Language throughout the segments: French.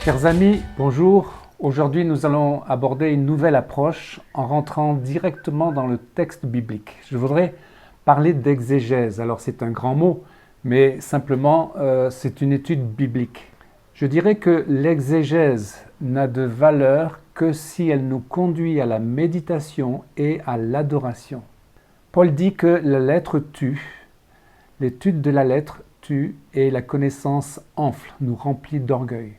Chers amis, bonjour. Aujourd'hui, nous allons aborder une nouvelle approche en rentrant directement dans le texte biblique. Je voudrais parler d'exégèse. Alors, c'est un grand mot, mais simplement, c'est une étude biblique. Je dirais que l'exégèse n'a de valeur que si elle nous conduit à la méditation et à l'adoration. Paul dit que la lettre tue, l'étude de la lettre tue et la connaissance enfle, nous remplit d'orgueil.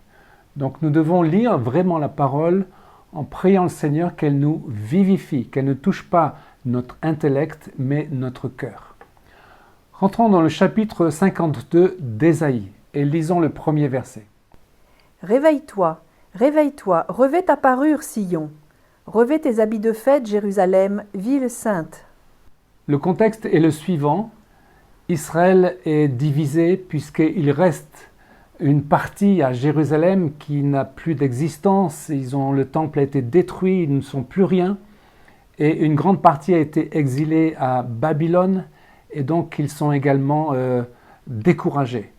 Donc nous devons lire vraiment la parole en priant le Seigneur qu'elle nous vivifie, qu'elle ne touche pas notre intellect mais notre cœur. Rentrons dans le chapitre 52 d'Ésaïe et lisons le premier verset. Réveille-toi, réveille-toi, revêt ta parure, Sion. Revêt tes habits de fête, Jérusalem, ville sainte. Le contexte est le suivant. Israël est divisé puisqu'il reste une partie à Jérusalem qui n'a plus d'existence. Le temple a été détruit, ils ne sont plus rien. Et une grande partie a été exilée à Babylone et donc ils sont également découragés.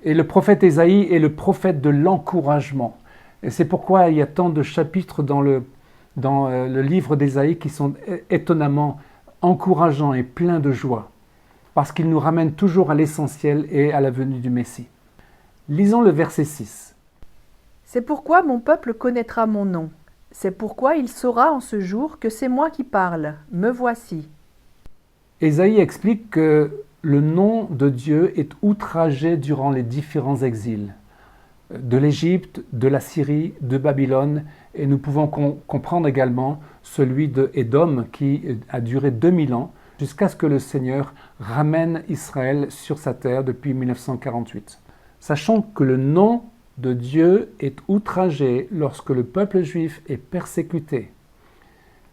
Et le prophète Ésaïe est le prophète de l'encouragement. Et c'est pourquoi il y a tant de chapitres dans le livre d'Ésaïe qui sont étonnamment encourageants et pleins de joie, parce qu'ils nous ramènent toujours à l'essentiel et à la venue du Messie. Lisons le verset 6. C'est pourquoi mon peuple connaîtra mon nom. C'est pourquoi il saura en ce jour que c'est moi qui parle. Me voici. Ésaïe explique que le nom de Dieu est outragé durant les différents exils, de l'Égypte, de la Syrie, de Babylone, et nous pouvons comprendre également celui de Édom qui a duré 2000 ans, jusqu'à ce que le Seigneur ramène Israël sur sa terre depuis 1948. Sachons que le nom de Dieu est outragé lorsque le peuple juif est persécuté.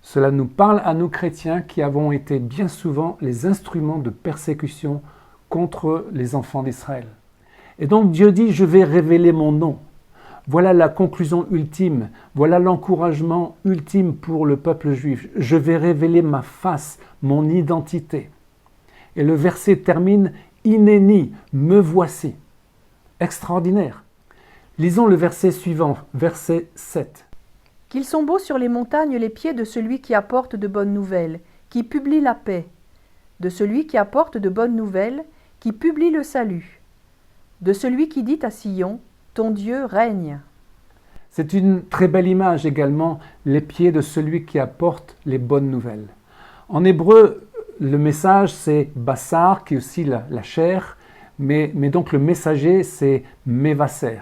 Cela nous parle à nous chrétiens qui avons été bien souvent les instruments de persécution contre les enfants d'Israël. Et donc Dieu dit « Je vais révéler mon nom ». Voilà la conclusion ultime, voilà l'encouragement ultime pour le peuple juif. Je vais révéler ma face, mon identité. Et le verset termine « Inéni, me voici ». Extraordinaire. Lisons le verset suivant, verset 7. Qu'ils sont beaux sur les montagnes les pieds de celui qui apporte de bonnes nouvelles, qui publie la paix, de celui qui apporte de bonnes nouvelles, qui publie le salut, de celui qui dit à Sion, ton Dieu règne. C'est une très belle image également, les pieds de celui qui apporte les bonnes nouvelles. En hébreu, le message c'est bassar, qui est aussi la chair, mais donc le messager c'est mevaser.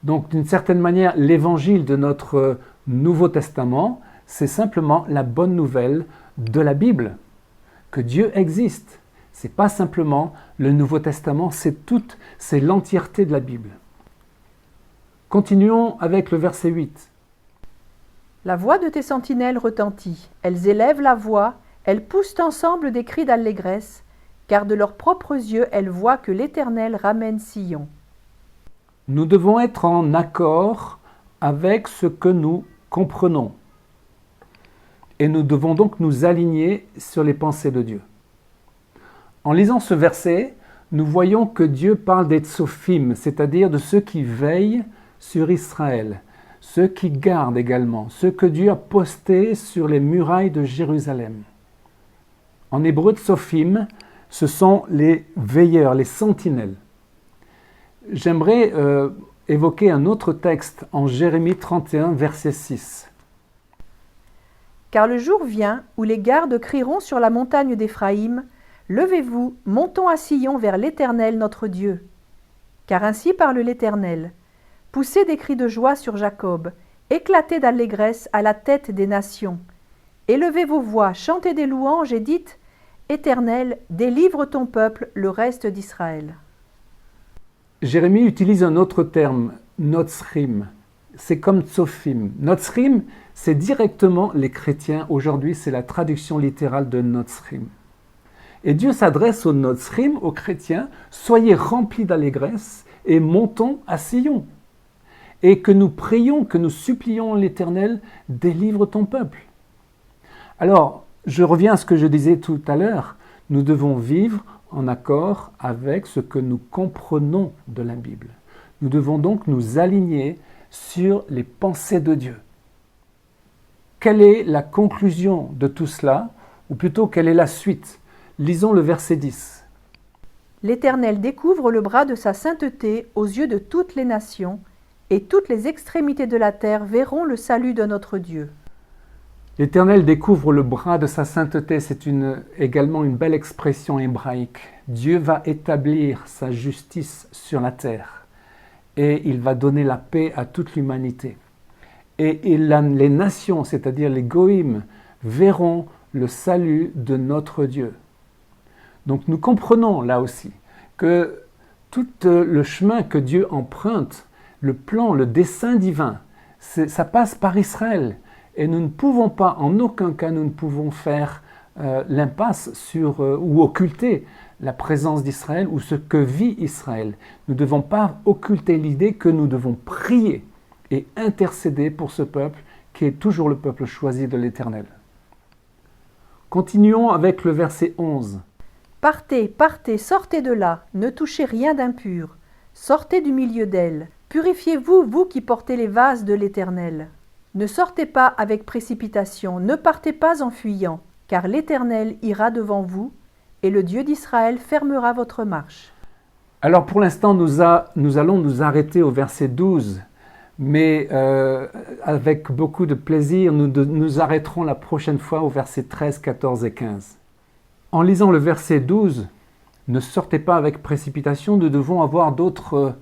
Donc d'une certaine manière, l'évangile de notre Nouveau Testament, c'est simplement la bonne nouvelle de la Bible, que Dieu existe. Ce n'est pas simplement le Nouveau Testament, c'est l'entièreté de la Bible. Continuons avec le verset 8. La voix de tes sentinelles retentit, elles élèvent la voix, elles poussent ensemble des cris d'allégresse, car de leurs propres yeux elles voient que l'Éternel ramène Sion. Nous devons être en accord avec ce que nous comprenons. Et nous devons donc nous aligner sur les pensées de Dieu. En lisant ce verset, nous voyons que Dieu parle des tsophim, c'est-à-dire de ceux qui veillent sur Israël, ceux qui gardent également, ceux que Dieu a postés sur les murailles de Jérusalem. En hébreu, tsophim, ce sont les veilleurs, les sentinelles. J'aimerais évoquer un autre texte en Jérémie 31, verset 6. Car le jour vient où les gardes crieront sur la montagne d'Éphraïm, « Levez-vous, montons à Sion vers l'Éternel notre Dieu. » Car ainsi parle l'Éternel. « Poussez des cris de joie sur Jacob, éclatez d'allégresse à la tête des nations. Élevez vos voix, chantez des louanges et dites, « Éternel, délivre ton peuple, le reste d'Israël. » Jérémie utilise un autre terme, notzrim. C'est comme tsophim. Notzrim, c'est directement les chrétiens. Aujourd'hui, c'est la traduction littérale de notzrim. Et Dieu s'adresse aux notzrim, aux chrétiens, soyez remplis d'allégresse et montons à Sion. Et que nous prions, que nous supplions l'Éternel, délivre ton peuple. Alors, je reviens à ce que je disais tout à l'heure, nous devons vivre en accord avec ce que nous comprenons de la Bible. Nous devons donc nous aligner sur les pensées de Dieu. Quelle est la conclusion de tout cela, ou plutôt quelle est la suite? Lisons le verset 10. L'Éternel découvre le bras de sa sainteté aux yeux de toutes les nations, et toutes les extrémités de la terre verront le salut de notre Dieu. L'Éternel découvre le bras de sa sainteté, c'est également une belle expression hébraïque. Dieu va établir sa justice sur la terre et il va donner la paix à toute l'humanité. Et les nations, c'est-à-dire les goïms, verront le salut de notre Dieu. Donc nous comprenons là aussi que tout le chemin que Dieu emprunte, le plan, le dessein divin, ça passe par Israël. Et nous ne pouvons pas, en aucun cas, nous ne pouvons faire l'impasse sur ou occulter la présence d'Israël ou ce que vit Israël. Nous ne devons pas occulter l'idée que nous devons prier et intercéder pour ce peuple qui est toujours le peuple choisi de l'Éternel. Continuons avec le verset 11. Partez, partez, sortez de là, ne touchez rien d'impur. Sortez du milieu d'elle. Purifiez-vous, vous qui portez les vases de l'Éternel. Ne sortez pas avec précipitation, ne partez pas en fuyant, car l'Éternel ira devant vous, et le Dieu d'Israël fermera votre marche. Alors pour l'instant, nous allons nous arrêter au verset 12, mais avec beaucoup de plaisir, nous arrêterons la prochaine fois au verset 13, 14 et 15. En lisant le verset 12, ne sortez pas avec précipitation, nous devons avoir d'autres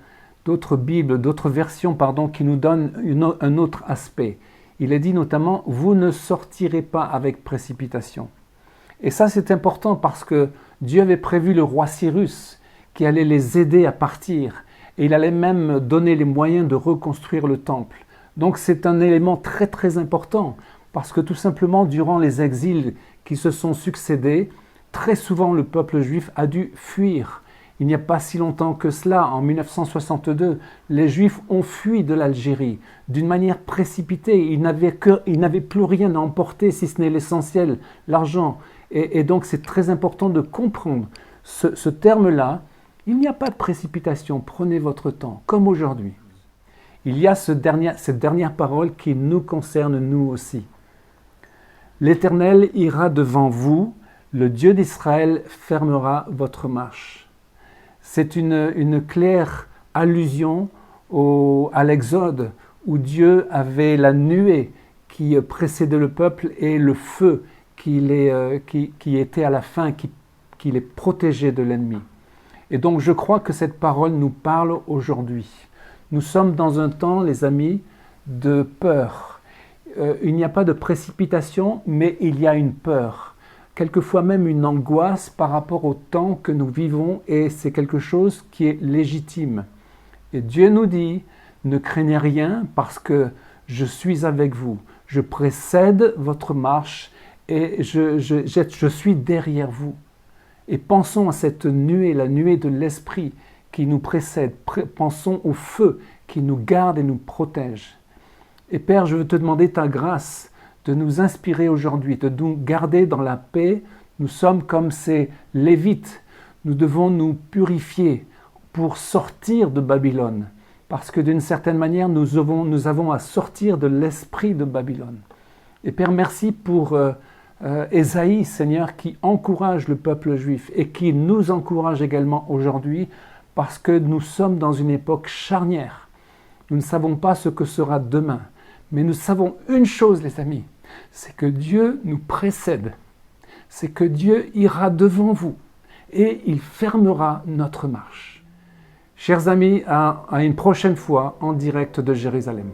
Bibles, d'autres versions qui nous donnent un autre aspect. Il est dit notamment « Vous ne sortirez pas avec précipitation ». Et ça c'est important parce que Dieu avait prévu le roi Cyrus qui allait les aider à partir et il allait même donner les moyens de reconstruire le temple. Donc c'est un élément très très important parce que tout simplement durant les exils qui se sont succédés, très souvent le peuple juif a dû fuir. Il n'y a pas si longtemps que cela, en 1962, les Juifs ont fui de l'Algérie d'une manière précipitée. Ils n'avaient plus rien à emporter si ce n'est l'essentiel, l'argent. Et donc c'est très important de comprendre ce terme-là. Il n'y a pas de précipitation, prenez votre temps, comme aujourd'hui. Il y a cette dernière parole qui nous concerne nous aussi. L'Éternel ira devant vous, le Dieu d'Israël fermera votre marche. C'est une claire allusion à l'Exode, où Dieu avait la nuée qui précédait le peuple et le feu qui était à la fin, qui les protégeait de l'ennemi. Et donc je crois que cette parole nous parle aujourd'hui. Nous sommes dans un temps, les amis, de peur. Il n'y a pas de précipitation, mais il y a une peur. Quelquefois même une angoisse par rapport au temps que nous vivons et c'est quelque chose qui est légitime. Et Dieu nous dit, ne craignez rien parce que je suis avec vous. Je précède votre marche et je suis derrière vous. Et pensons à cette nuée, la nuée de l'Esprit qui nous précède. Pensons au feu qui nous garde et nous protège. Et Père, je veux te demander ta grâce de nous inspirer aujourd'hui, de nous garder dans la paix. Nous sommes comme ces Lévites. Nous devons nous purifier pour sortir de Babylone. Parce que d'une certaine manière, nous avons à sortir de l'esprit de Babylone. Et Père, merci pour Ésaïe, Seigneur, qui encourage le peuple juif et qui nous encourage également aujourd'hui parce que nous sommes dans une époque charnière. Nous ne savons pas ce que sera demain. Mais nous savons une chose, les amis, c'est que Dieu nous précède, c'est que Dieu ira devant vous et il fermera notre marche. Chers amis, à une prochaine fois en direct de Jérusalem.